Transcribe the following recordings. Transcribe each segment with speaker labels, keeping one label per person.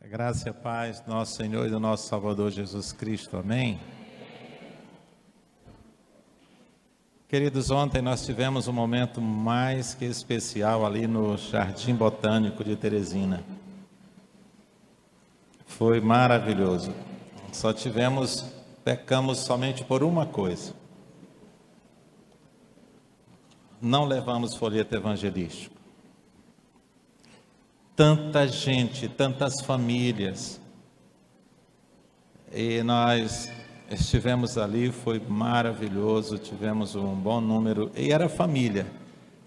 Speaker 1: A graça e a paz do nosso Senhor e do nosso Salvador Jesus Cristo. Amém? Queridos, ontem nós tivemos um momento mais que especial ali no Jardim Botânico de Teresina. Foi maravilhoso. Pecamos somente por uma coisa. Não levamos folheto evangelístico. Tanta gente, tantas famílias, e nós estivemos ali, foi maravilhoso, tivemos um bom número, e era família,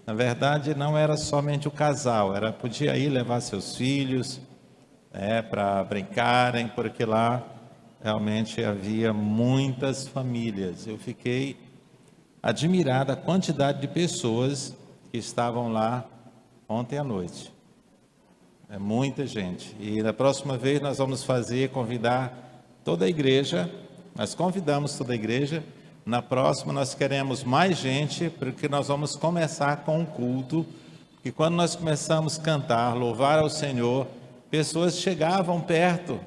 Speaker 1: na verdade não era somente o casal, podia ir levar seus filhos, para brincarem, porque lá realmente havia muitas famílias. Eu fiquei admirado a quantidade de pessoas que estavam lá ontem à noite. É muita gente. E na próxima vez nós vamos convidar toda a igreja. Nós convidamos toda a igreja. Na próxima nós queremos mais gente, porque nós vamos começar com um culto. E quando nós começamos a cantar, louvar ao Senhor, pessoas chegavam perto.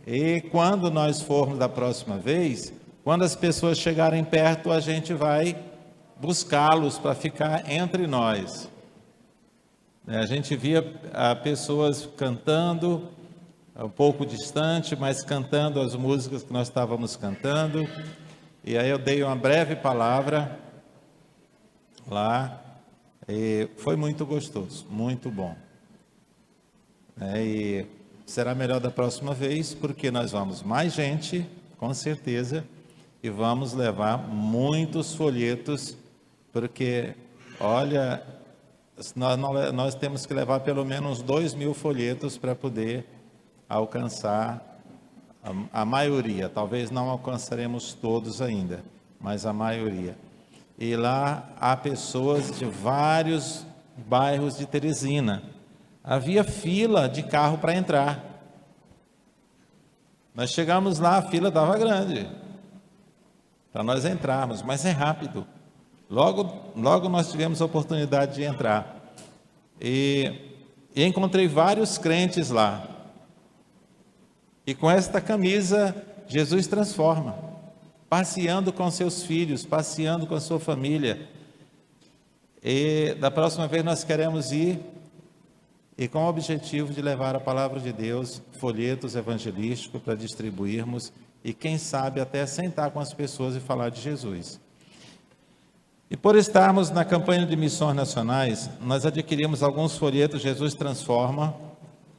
Speaker 1: E quando nós formos da próxima vez, quando as pessoas chegarem perto, a gente vai buscá-los para ficar entre nós. A gente via pessoas cantando, um pouco distante, mas cantando as músicas que nós estávamos cantando. E aí eu dei uma breve palavra lá, e foi muito gostoso, muito bom. E será melhor da próxima vez, porque nós vamos mais gente, com certeza, e vamos levar muitos folhetos, porque, olha, nós temos que levar pelo menos 2.000 folhetos para poder alcançar a maioria. Talvez não alcançaremos todos ainda, mas a maioria. E lá há pessoas de vários bairros de Teresina. Havia fila de carro para entrar. Nós chegamos lá, a fila estava grande para nós entrarmos, mas é rápido. Logo nós tivemos a oportunidade de entrar. E encontrei vários crentes lá. E com esta camisa, Jesus transforma. Passeando com seus filhos, passeando com a sua família. E da próxima vez nós queremos ir, e com o objetivo de levar a palavra de Deus, folhetos evangelísticos para distribuirmos, e quem sabe até sentar com as pessoas e falar de Jesus. E por estarmos na campanha de missões nacionais, nós adquirimos alguns folhetos Jesus Transforma,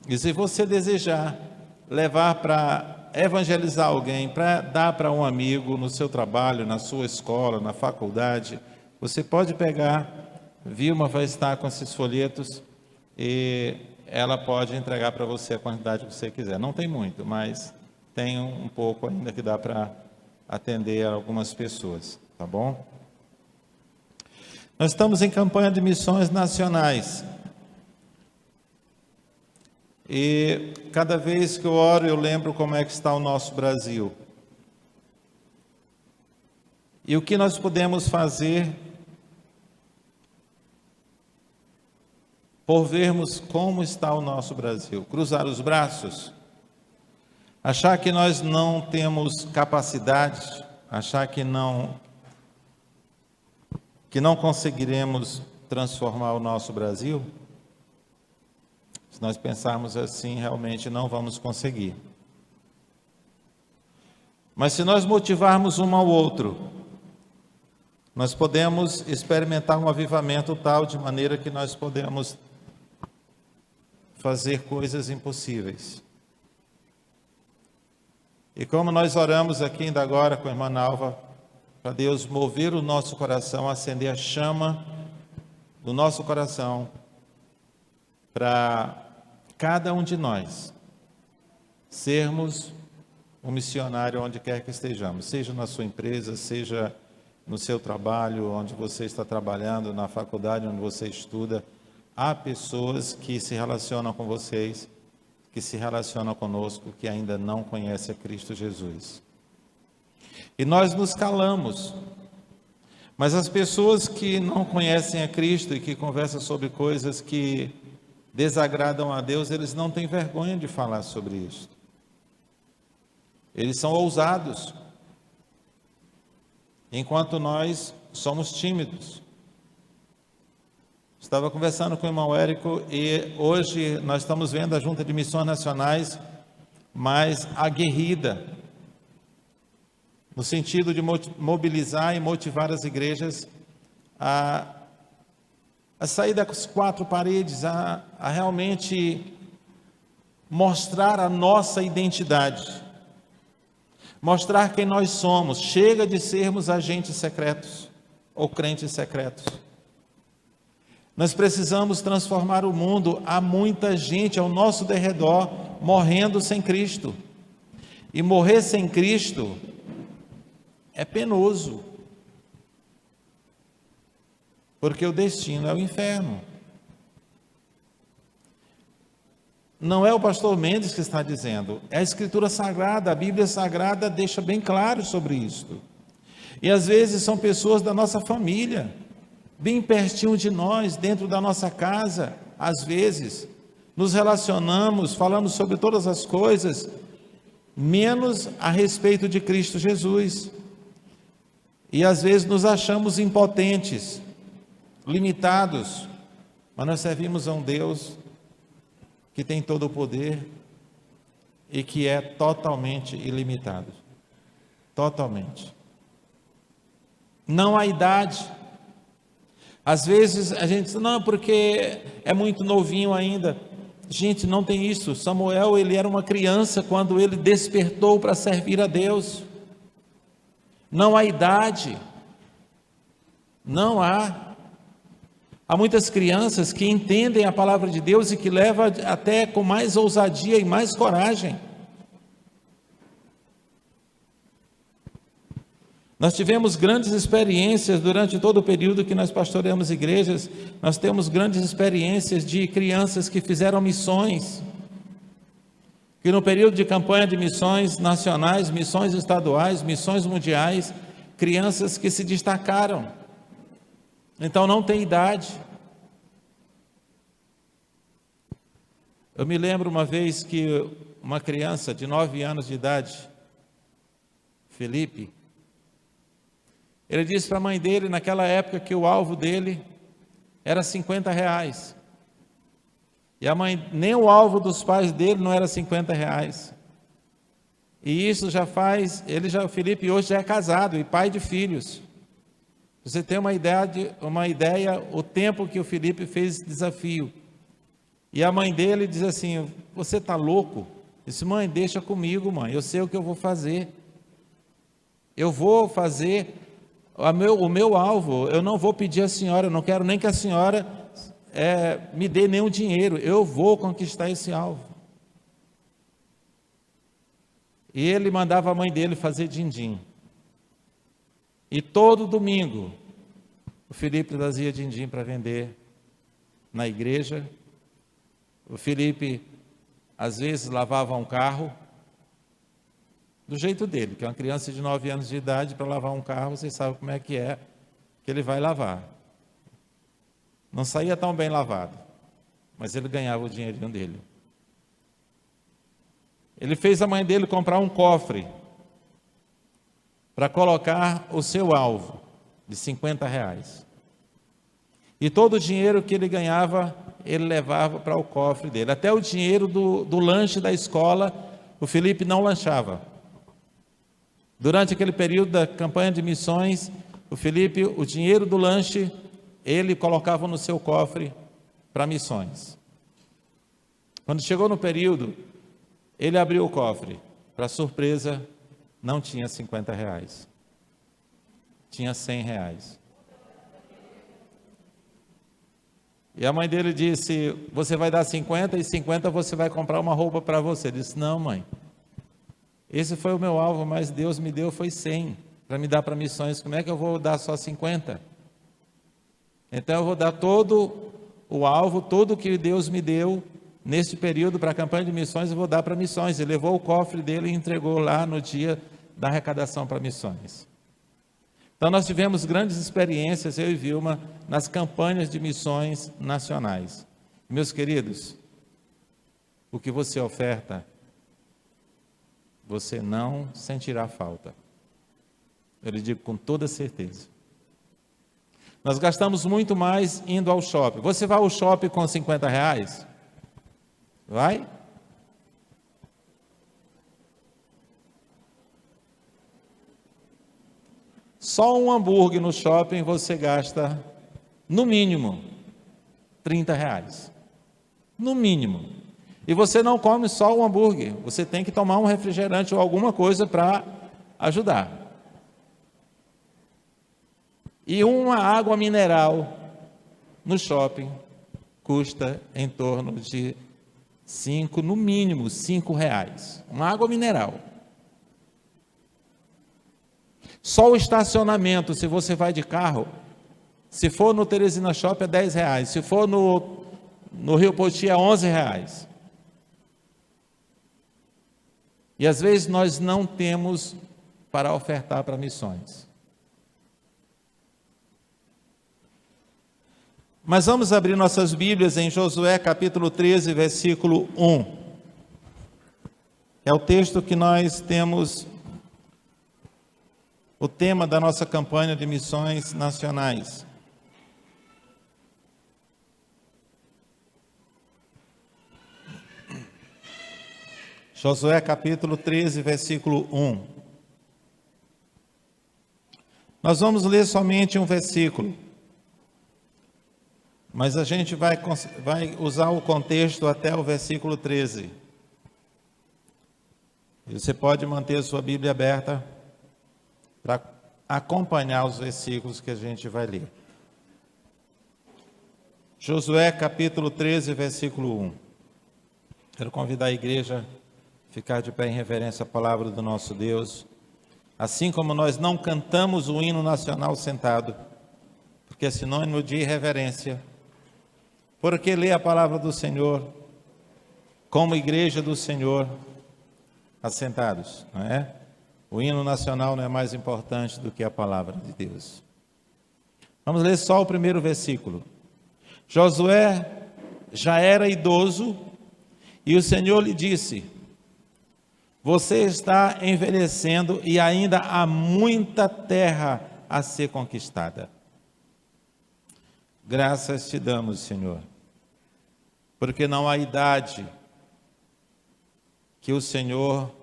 Speaker 1: e se você desejar levar para evangelizar alguém, para dar para um amigo no seu trabalho, na sua escola, na faculdade, você pode pegar. Vilma vai estar com esses folhetos e ela pode entregar para você a quantidade que você quiser. Não tem muito, mas tem um pouco ainda que dá para atender algumas pessoas, tá bom? Nós estamos em campanha de missões nacionais. E cada vez que eu oro, eu lembro como é que está o nosso Brasil. E o que nós podemos fazer por vermos como está o nosso Brasil? Cruzar os braços? Achar que nós não temos capacidade? Achar que não conseguiremos transformar o nosso Brasil? Se nós pensarmos assim, realmente não vamos conseguir. Mas se nós motivarmos um ao outro, nós podemos experimentar um avivamento tal de maneira que nós podemos fazer coisas impossíveis. E como nós oramos aqui ainda agora com a irmã Nalva, para Deus mover o nosso coração, acender a chama do nosso coração, para cada um de nós sermos um missionário onde quer que estejamos, seja na sua empresa, seja no seu trabalho, onde você está trabalhando, na faculdade onde você estuda. Há pessoas que se relacionam com vocês, que se relacionam conosco, que ainda não conhecem a Cristo Jesus. E nós nos calamos, mas as pessoas que não conhecem a Cristo e que conversam sobre coisas que desagradam a Deus, eles não têm vergonha de falar sobre isso. Eles são ousados, enquanto nós somos tímidos. Estava conversando com o irmão Érico e hoje nós estamos vendo a Junta de Missões Nacionais mais aguerrida, no sentido de mobilizar e motivar as igrejas a sair das quatro paredes, a realmente mostrar a nossa identidade, mostrar quem nós somos. Chega de sermos agentes secretos ou crentes secretos. Nós precisamos transformar o mundo. Há muita gente ao nosso derredor morrendo sem Cristo. E morrer sem Cristo é penoso, porque o destino é o inferno. Não é o pastor Mendes que está dizendo, é a Escritura Sagrada, a Bíblia Sagrada deixa bem claro sobre isso. E às vezes são pessoas da nossa família, bem pertinho de nós, dentro da nossa casa. Às vezes nos relacionamos, falamos sobre todas as coisas, menos a respeito de Cristo Jesus. E às vezes nos achamos impotentes, limitados, mas nós servimos a um Deus que tem todo o poder e que é totalmente ilimitado. Totalmente. Não há idade. Às vezes a gente diz, não, porque é muito novinho ainda. Gente, não tem isso. Samuel, ele era uma criança quando ele despertou para servir a Deus. Não há idade. Não há. Há muitas crianças que entendem a palavra de Deus e que levam até com mais ousadia e mais coragem. Nós tivemos grandes experiências durante todo o período que nós pastoreamos igrejas. Nós temos grandes experiências de crianças que fizeram missões, que no período de campanha de missões nacionais, missões estaduais, missões mundiais, crianças que se destacaram. Então não tem idade. Eu me lembro uma vez que uma criança de 9 anos de idade, Felipe, ele disse para a mãe dele, naquela época, que o alvo dele era R$50. E a mãe, nem o alvo dos pais dele não era R$50. E isso já faz, o Felipe hoje já é casado e pai de filhos. Você tem uma ideia, o tempo que o Felipe fez esse desafio. E a mãe dele diz assim, você está louco? Eu disse, mãe, deixa comigo, mãe, eu sei o que eu vou fazer. Eu vou fazer o meu alvo, eu não vou pedir à senhora, eu não quero nem que a senhora me dê nenhum dinheiro, eu vou conquistar esse alvo. E ele mandava a mãe dele fazer din-din. E todo domingo, o Felipe trazia din-din para vender na igreja. O Felipe, às vezes, lavava um carro, do jeito dele, que é uma criança de 9 anos de idade, para lavar um carro, vocês sabem como é que ele vai lavar. Não saía tão bem lavado, mas ele ganhava o dinheirinho dele. Ele fez a mãe dele comprar um cofre, para colocar o seu alvo, de R$50. E todo o dinheiro que ele ganhava, ele levava para o cofre dele. Até o dinheiro do lanche da escola, o Felipe não lanchava. Durante aquele período da campanha de missões, o Felipe, o dinheiro do lanche, ele colocava no seu cofre para missões. Quando chegou no período, ele abriu o cofre. Para surpresa, não tinha R$50. Tinha R$100. E a mãe dele disse, você vai dar 50 e 50 você vai comprar uma roupa para você. Ele disse, não, mãe. Esse foi o meu alvo, mas Deus me deu foi 100 para me dar para missões. Como é que eu vou dar só 50? Então eu vou dar todo o alvo, tudo que Deus me deu neste período para a campanha de missões, eu vou dar para missões. Ele levou o cofre dele e entregou lá no dia da arrecadação para missões. Então nós tivemos grandes experiências, eu e Vilma, nas campanhas de missões nacionais. Meus queridos, o que você oferta, você não sentirá falta. Eu lhe digo com toda certeza. Nós gastamos muito mais indo ao shopping. Você vai ao shopping com R$50? Vai? Só um hambúrguer no shopping você gasta, no mínimo, R$30. No mínimo. E você não come só o hambúrguer, você tem que tomar um refrigerante ou alguma coisa para ajudar. E uma água mineral no shopping custa em torno de no mínimo R$5. Uma água mineral. Só o estacionamento, se você vai de carro, se for no Teresina Shopping é R$10, se for no Rio Poti é R$11. E às vezes nós não temos para ofertar para missões. Mas vamos abrir nossas Bíblias em Josué capítulo 13, versículo 1. É o texto que nós temos o tema da nossa campanha de missões nacionais. Josué capítulo 13, versículo 1. Nós vamos ler somente um versículo, mas a gente vai usar o contexto até o versículo 13. E você pode manter a sua Bíblia aberta para acompanhar os versículos que a gente vai ler. Josué capítulo 13, versículo 1. Quero convidar a igreja a ficar de pé em reverência à palavra do nosso Deus. Assim como nós não cantamos o hino nacional sentado, porque é sinônimo de irreverência, porque lê a palavra do Senhor, como igreja do Senhor, assentados, não é? O hino nacional não é mais importante do que a palavra de Deus. Vamos ler só o primeiro versículo. Josué já era idoso e o Senhor lhe disse: você está envelhecendo e ainda há muita terra a ser conquistada. Graças te damos, Senhor, porque não há idade que o Senhor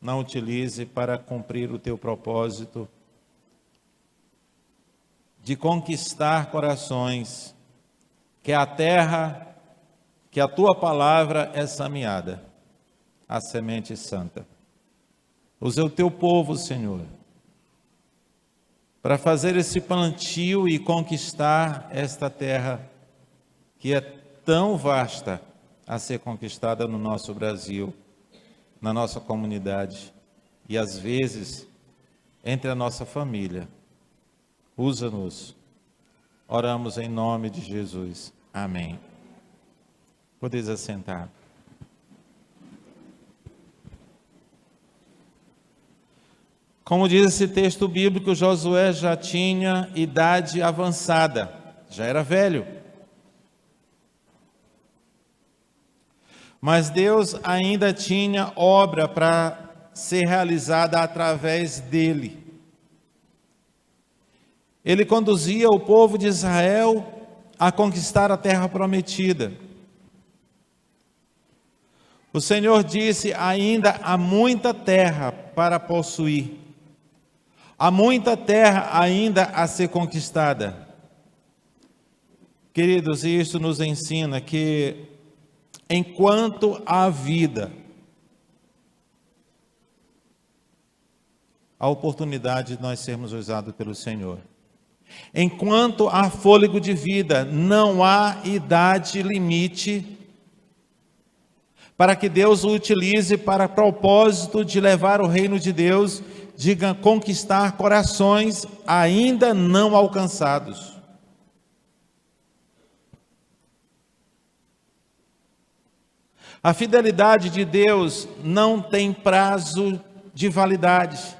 Speaker 1: não utilize para cumprir o teu propósito de conquistar corações, que a terra, que a tua palavra é semeada, a semente santa. Usa o teu povo, Senhor, para fazer esse plantio e conquistar esta terra que é tão vasta a ser conquistada no nosso Brasil, na nossa comunidade e às vezes entre a nossa família. Usa-nos. Oramos em nome de Jesus. Amém. Podeis assentar. Como diz esse texto bíblico, Josué já tinha idade avançada, já era velho. Mas Deus ainda tinha obra para ser realizada através dele. Ele conduzia o povo de Israel a conquistar a terra prometida. O Senhor disse: ainda há muita terra para possuir. Há muita terra ainda a ser conquistada. Queridos, isso nos ensina que enquanto há vida, a oportunidade de nós sermos usados pelo Senhor. Enquanto há fôlego de vida, não há idade limite para que Deus o utilize para propósito de levar o reino de Deus, de conquistar corações ainda não alcançados. A fidelidade de Deus não tem prazo de validade.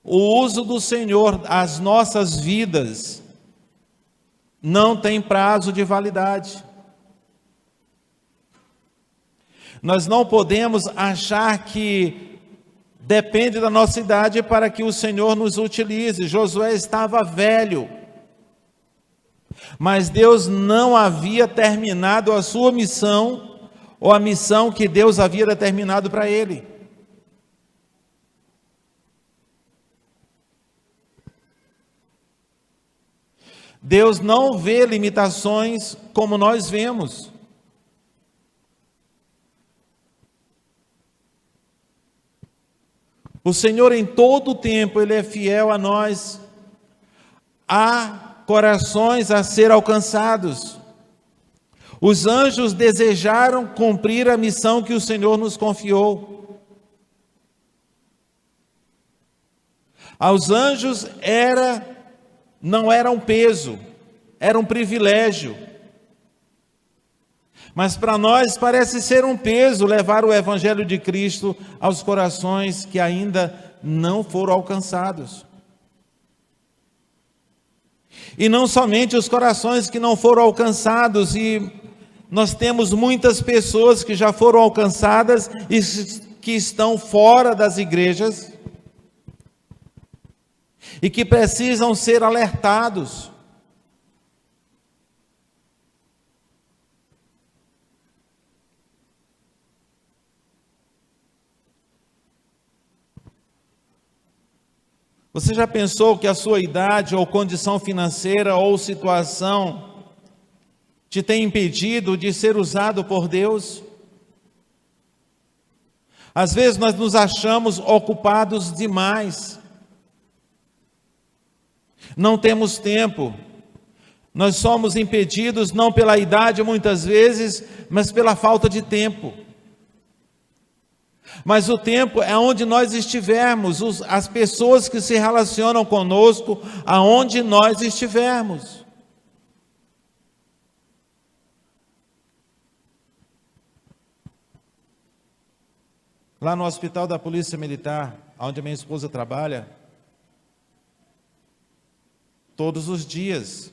Speaker 1: O uso do Senhor às nossas vidas não tem prazo de validade. Nós não podemos achar que depende da nossa idade para que o Senhor nos utilize. Josué estava velho, mas Deus não havia terminado a sua missão, ou a missão que Deus havia determinado para ele. Deus não vê limitações como nós vemos. O Senhor em todo o tempo, Ele é fiel a nós. Há corações a ser alcançados. Os anjos desejaram cumprir a missão que o Senhor nos confiou. Aos anjos não era um peso, era um privilégio. Mas para nós parece ser um peso levar o Evangelho de Cristo aos corações que ainda não foram alcançados. E não somente os corações que não foram alcançados, e nós temos muitas pessoas que já foram alcançadas e que estão fora das igrejas e que precisam ser alertados. Você já pensou que a sua idade ou condição financeira ou situação te tem impedido de ser usado por Deus? Às vezes nós nos achamos ocupados demais. Não temos tempo. Nós somos impedidos não pela idade muitas vezes, mas pela falta de tempo. Mas o tempo é onde nós estivermos, as pessoas que se relacionam conosco, aonde nós estivermos. Lá no hospital da Polícia Militar, onde a minha esposa trabalha, todos os dias,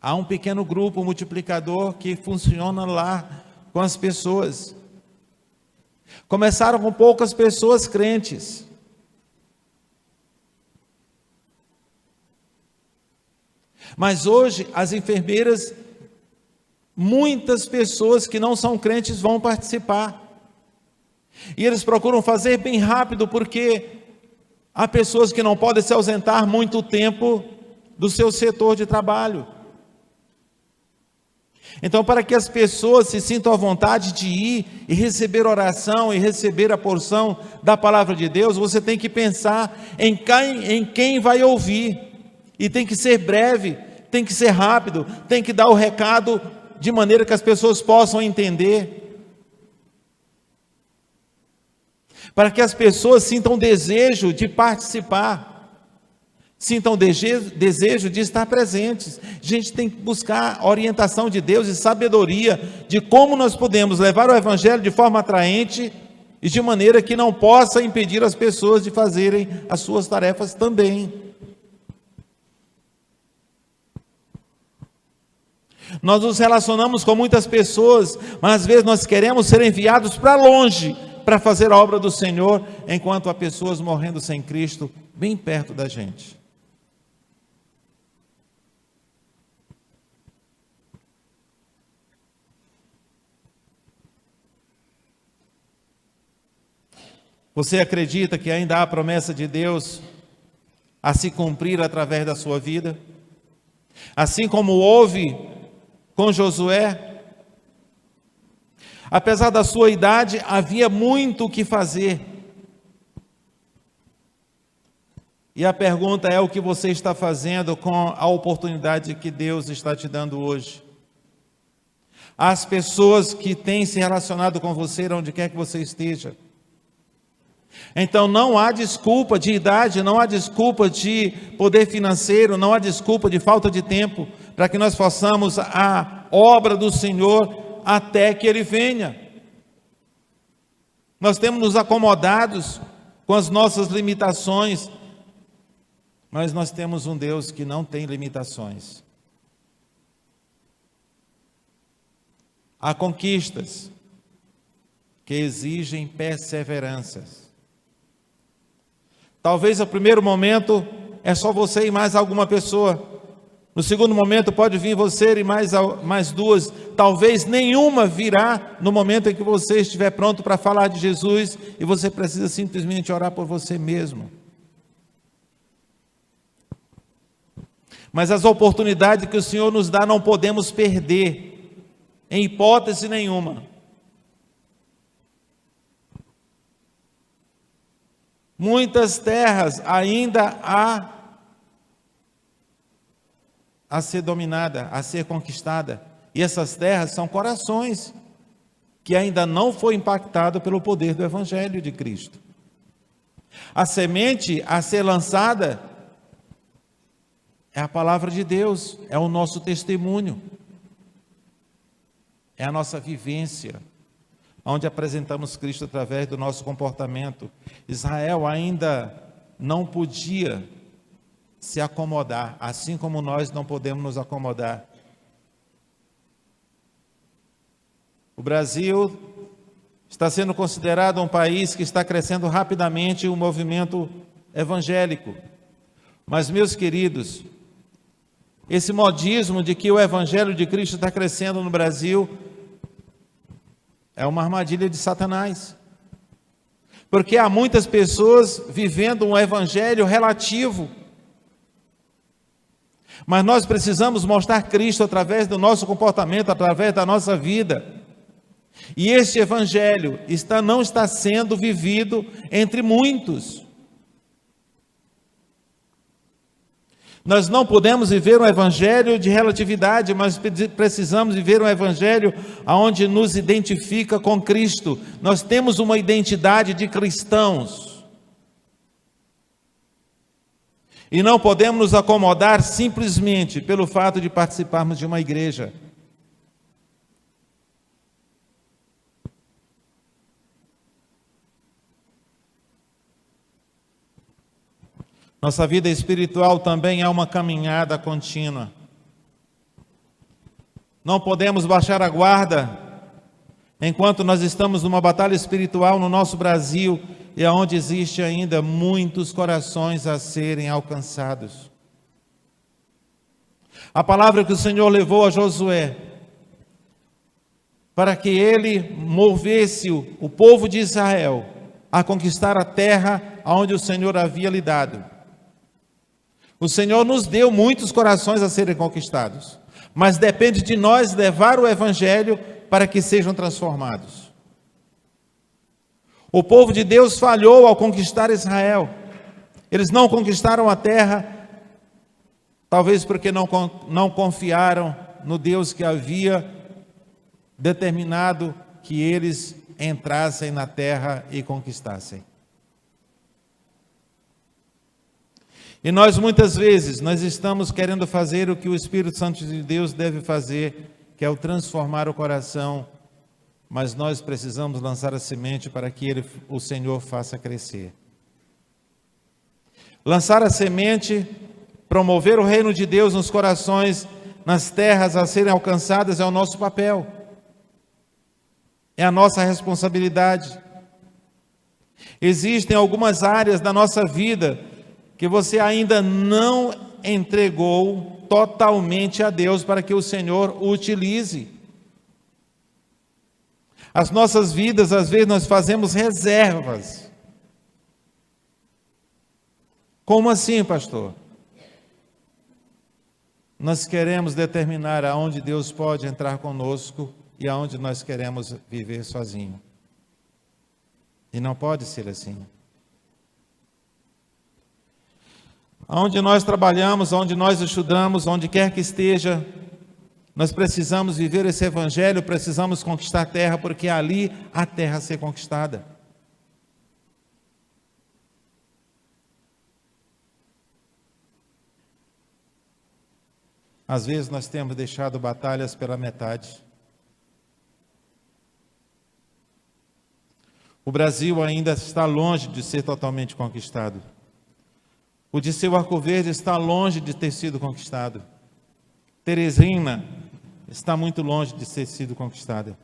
Speaker 1: há um pequeno grupo multiplicador que funciona lá com as pessoas. Começaram com poucas pessoas crentes. Mas hoje, as enfermeiras, muitas pessoas que não são crentes vão participar. E eles procuram fazer bem rápido, porque há pessoas que não podem se ausentar muito tempo do seu setor de trabalho. Então, para que as pessoas se sintam à vontade de ir e receber oração e receber a porção da palavra de Deus, você tem que pensar em quem vai ouvir. E tem que ser breve, tem que ser rápido, tem que dar o recado de maneira que as pessoas possam entender. Para que as pessoas sintam desejo de participar. Sintam desejo de estar presentes. A gente tem que buscar orientação de Deus e sabedoria de como nós podemos levar o Evangelho de forma atraente e de maneira que não possa impedir as pessoas de fazerem as suas tarefas também. Nós nos relacionamos com muitas pessoas, mas às vezes nós queremos ser enviados para longe para fazer a obra do Senhor, enquanto há pessoas morrendo sem Cristo bem perto da gente. Você acredita que ainda há promessa de Deus a se cumprir através da sua vida? Assim como houve com Josué, apesar da sua idade, havia muito o que fazer. E a pergunta é: o que você está fazendo com a oportunidade que Deus está te dando hoje? As pessoas que têm se relacionado com você, onde quer que você esteja. Então não há desculpa de idade, não há desculpa de poder financeiro, não há desculpa de falta de tempo, para que nós façamos a obra do Senhor até que Ele venha. Nós temos nos acomodados com as nossas limitações, mas nós temos um Deus que não tem limitações. Há conquistas que exigem perseveranças. Talvez no primeiro momento é só você e mais alguma pessoa. No segundo momento pode vir você e mais duas. Talvez nenhuma virá no momento em que você estiver pronto para falar de Jesus e você precisa simplesmente orar por você mesmo. Mas as oportunidades que o Senhor nos dá não podemos perder, em hipótese nenhuma. Muitas terras ainda há a ser dominada, a ser conquistada. E essas terras são corações que ainda não foi impactado pelo poder do Evangelho de Cristo. A semente a ser lançada é a palavra de Deus, é o nosso testemunho, é a nossa vivência, onde apresentamos Cristo através do nosso comportamento. Israel ainda não podia se acomodar, assim como nós não podemos nos acomodar. O Brasil está sendo considerado um país que está crescendo rapidamente o movimento evangélico. Mas, meus queridos, esse modismo de que o Evangelho de Cristo está crescendo no Brasil é uma armadilha de Satanás. Porque há muitas pessoas vivendo um Evangelho relativo. Mas nós precisamos mostrar Cristo através do nosso comportamento, através da nossa vida. E este Evangelho não está sendo vivido entre muitos. Nós não podemos viver um Evangelho de relatividade, mas precisamos viver um Evangelho onde nos identifica com Cristo. Nós temos uma identidade de cristãos. E não podemos nos acomodar simplesmente pelo fato de participarmos de uma igreja. Nossa vida espiritual também é uma caminhada contínua. Não podemos baixar a guarda enquanto nós estamos numa batalha espiritual no nosso Brasil e onde existe ainda muitos corações a serem alcançados. A palavra que o Senhor levou a Josué, para que ele movesse o povo de Israel a conquistar a terra onde o Senhor havia lhe dado. O Senhor nos deu muitos corações a serem conquistados, mas depende de nós levar o Evangelho para que sejam transformados. O povo de Deus falhou ao conquistar Israel. Eles não conquistaram a terra, talvez porque não confiaram no Deus que havia determinado que eles entrassem na terra e conquistassem. E nós muitas vezes, nós estamos querendo fazer o que o Espírito Santo de Deus deve fazer, que é o transformar o coração, mas nós precisamos lançar a semente para que o Senhor faça crescer. Lançar a semente, promover o reino de Deus nos corações, nas terras a serem alcançadas é o nosso papel. É a nossa responsabilidade. Existem algumas áreas da nossa vida que você ainda não entregou totalmente a Deus para que o Senhor o utilize. As nossas vidas, às vezes, nós fazemos reservas. Como assim, pastor? Nós queremos determinar aonde Deus pode entrar conosco e aonde nós queremos viver sozinho. E não pode ser assim. Onde nós trabalhamos, onde nós estudamos, onde quer que esteja, nós precisamos viver esse Evangelho, precisamos conquistar a terra, porque é ali a terra a ser conquistada. Às vezes nós temos deixado batalhas pela metade. O Brasil ainda está longe de ser totalmente conquistado. O Disseu Arco Verde está longe de ter sido conquistado. Teresina está muito longe de ter sido conquistada.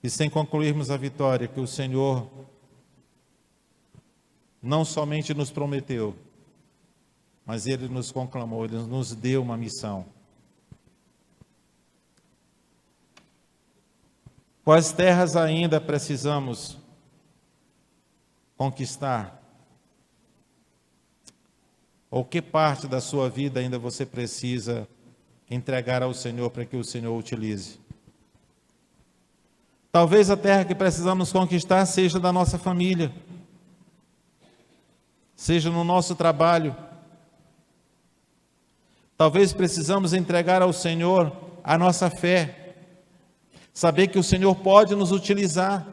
Speaker 1: E sem concluirmos a vitória que o Senhor não somente nos prometeu, mas Ele nos conclamou, Ele nos deu uma missão. Quais terras ainda precisamos conquistar? Ou que parte da sua vida ainda você precisa entregar ao Senhor para que o Senhor utilize? Talvez a terra que precisamos conquistar seja da nossa família, seja no nosso trabalho. Talvez precisamos entregar ao Senhor a nossa fé, saber que o Senhor pode nos utilizar.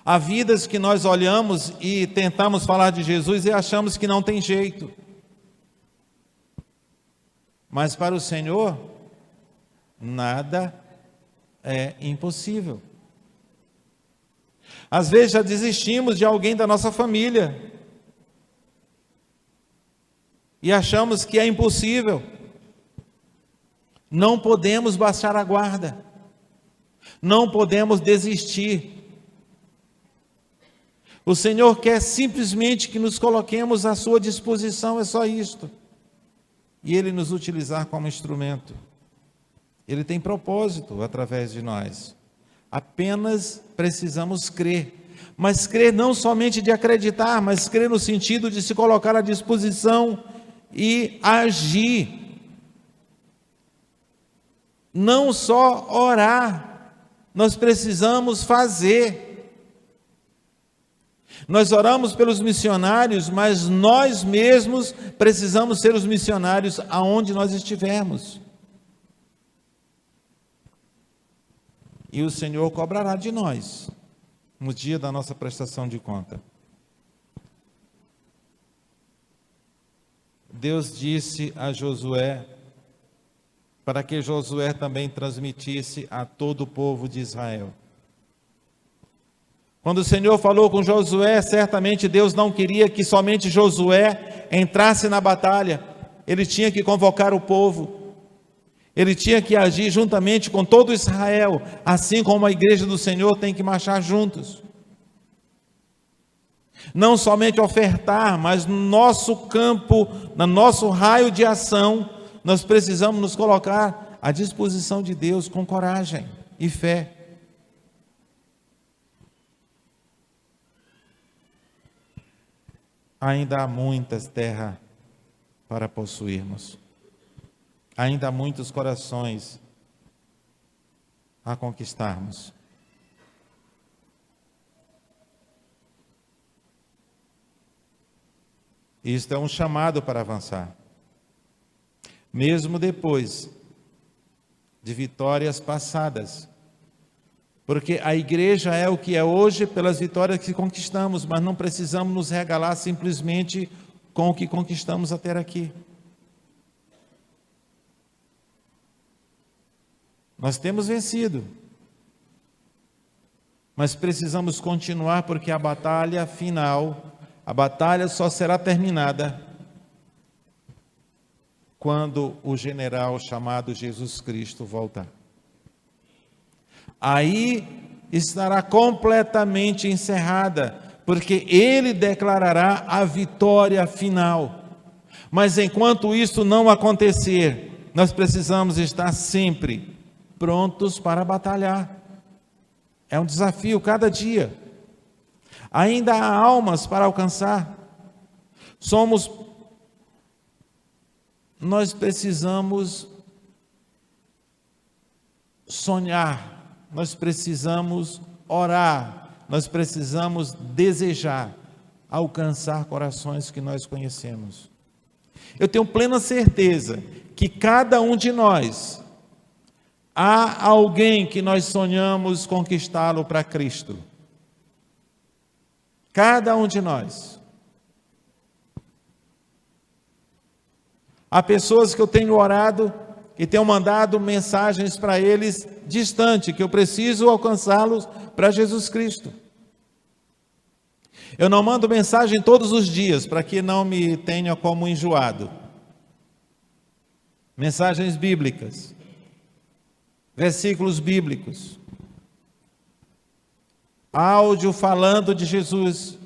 Speaker 1: Há vidas que nós olhamos e tentamos falar de Jesus e achamos que não tem jeito. Mas para o Senhor, nada é impossível. Às vezes já desistimos de alguém da nossa família e achamos que é impossível. Não podemos baixar a guarda, não podemos desistir. O Senhor quer simplesmente que nos coloquemos à sua disposição, é só isto. E Ele nos utilizar como instrumento. Ele tem propósito através de nós. Apenas precisamos crer. Mas crer não somente de acreditar, mas crer no sentido de se colocar à disposição e agir. Não só orar, nós precisamos fazer. Nós oramos pelos missionários, mas nós mesmos precisamos ser os missionários aonde nós estivermos. E o Senhor cobrará de nós no dia da nossa prestação de conta. Deus disse a Josué, para que Josué também transmitisse a todo o povo de Israel. Quando o Senhor falou com Josué, certamente Deus não queria que somente Josué entrasse na batalha. Ele tinha que convocar o povo. Ele tinha que agir juntamente com todo Israel, assim como a igreja do Senhor tem que marchar juntos. Não somente ofertar, mas no nosso campo, no nosso raio de ação, nós precisamos nos colocar à disposição de Deus com coragem e fé. Ainda há muitas terras para possuirmos. Ainda há muitos corações a conquistarmos. Isto é um chamado para avançar. Mesmo depois de vitórias passadas. Porque a igreja é o que é hoje pelas vitórias que conquistamos, mas não precisamos nos regalar simplesmente com o que conquistamos até aqui. Nós temos vencido, mas precisamos continuar porque a batalha final, a batalha só será terminada quando o general chamado Jesus Cristo voltar. Aí estará completamente encerrada, porque Ele declarará a vitória final. Mas enquanto isso não acontecer, nós precisamos estar sempre prontos para batalhar. É um desafio cada dia. Ainda há almas para alcançar. Nós precisamos sonhar. Nós precisamos orar, nós precisamos desejar alcançar corações que nós conhecemos. Eu tenho plena certeza que cada um de nós, há alguém que nós sonhamos conquistá-lo para Cristo. Cada um de nós. Há pessoas que eu tenho orado e tenho mandado mensagens para eles distante, que eu preciso alcançá-los para Jesus Cristo. Eu não mando mensagem todos os dias, para que não me tenha como enjoado. Mensagens bíblicas, versículos bíblicos, áudio falando de Jesus.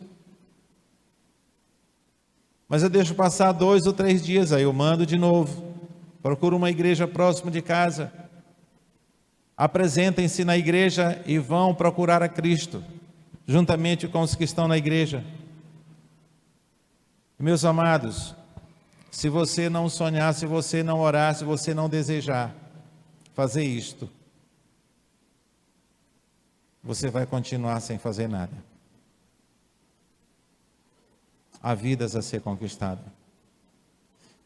Speaker 1: Mas eu deixo passar 2 ou 3 dias, aí eu mando de novo. Procuro uma igreja próxima de casa. Apresentem-se na igreja e vão procurar a Cristo, juntamente com os que estão na igreja. Meus amados, se você não sonhar, se você não orar, se você não desejar fazer isto, você vai continuar sem fazer nada. Há vidas a ser conquistadas.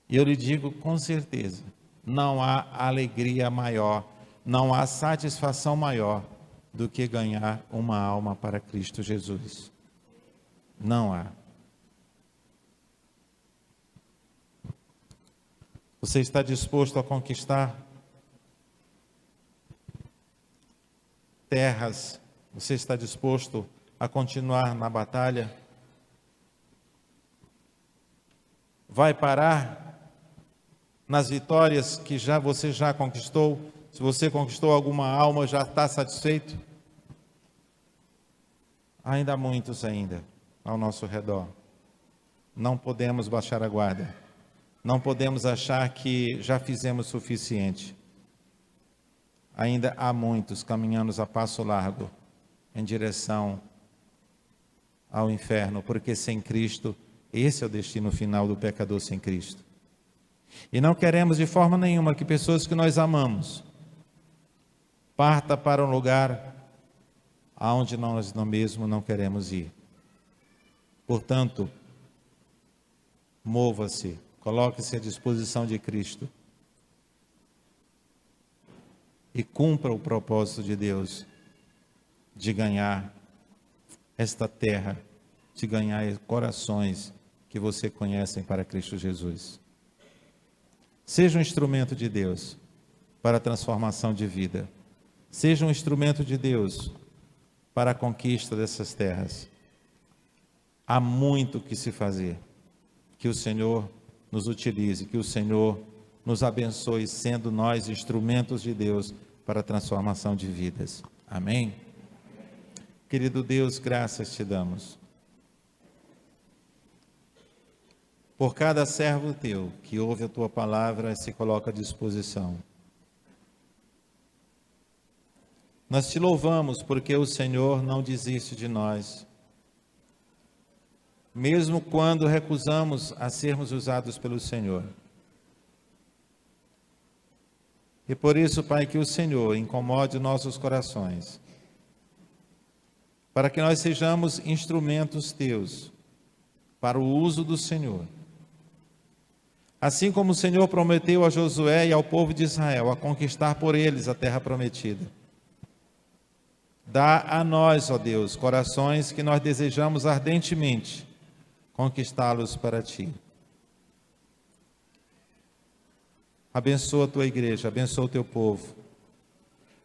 Speaker 1: E eu lhe digo com certeza, não há alegria maior, não há satisfação maior do que ganhar uma alma para Cristo Jesus. Não há. Você está disposto a conquistar terras? Você está disposto a continuar na batalha? Vai parar nas vitórias que você já conquistou? Se você conquistou alguma alma, já está satisfeito? Ainda há muitos ainda ao nosso redor. Não podemos baixar a guarda. Não podemos achar que já fizemos o suficiente. Ainda há muitos caminhando a passo largo em direção ao inferno, porque sem Cristo, esse é o destino final do pecador sem Cristo. E não queremos de forma nenhuma que pessoas que nós amamos parta para um lugar aonde nós mesmo não queremos ir. Portanto, mova-se, coloque-se à disposição de Cristo e cumpra o propósito de Deus de ganhar esta terra, de ganhar corações que você conhece para Cristo Jesus. Seja um instrumento de Deus para a transformação de vida. Seja um instrumento de Deus para a conquista dessas terras. Há muito que se fazer. Que o Senhor nos utilize, que o Senhor nos abençoe, sendo nós instrumentos de Deus para a transformação de vidas. Amém? Querido Deus, graças te damos por cada servo teu que ouve a tua palavra e se coloca à disposição. Nós te louvamos porque o Senhor não desiste de nós, mesmo quando recusamos a sermos usados pelo Senhor. E por isso, Pai, que o Senhor incomode nossos corações, para que nós sejamos instrumentos teus para o uso do Senhor. Assim como o Senhor prometeu a Josué e ao povo de Israel a conquistar por eles a terra prometida. Dá a nós, ó Deus, corações que nós desejamos ardentemente conquistá-los para ti. Abençoa a tua igreja, abençoa o teu povo.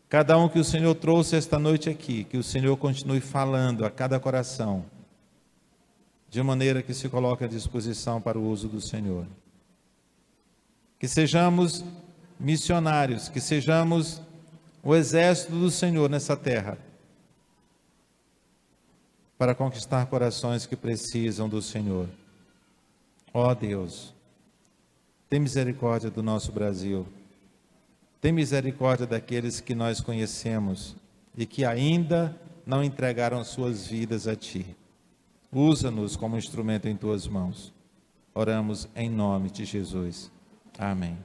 Speaker 1: Cada um que o Senhor trouxe esta noite aqui, que o Senhor continue falando a cada coração, de maneira que se coloque à disposição para o uso do Senhor. Que sejamos missionários, que sejamos o exército do Senhor nessa terra, para conquistar corações que precisam do Senhor. Ó Deus, tem misericórdia do nosso Brasil, tem misericórdia daqueles que nós conhecemos e que ainda não entregaram suas vidas a Ti. Usa-nos como instrumento em Tuas mãos. Oramos em nome de Jesus. Amém.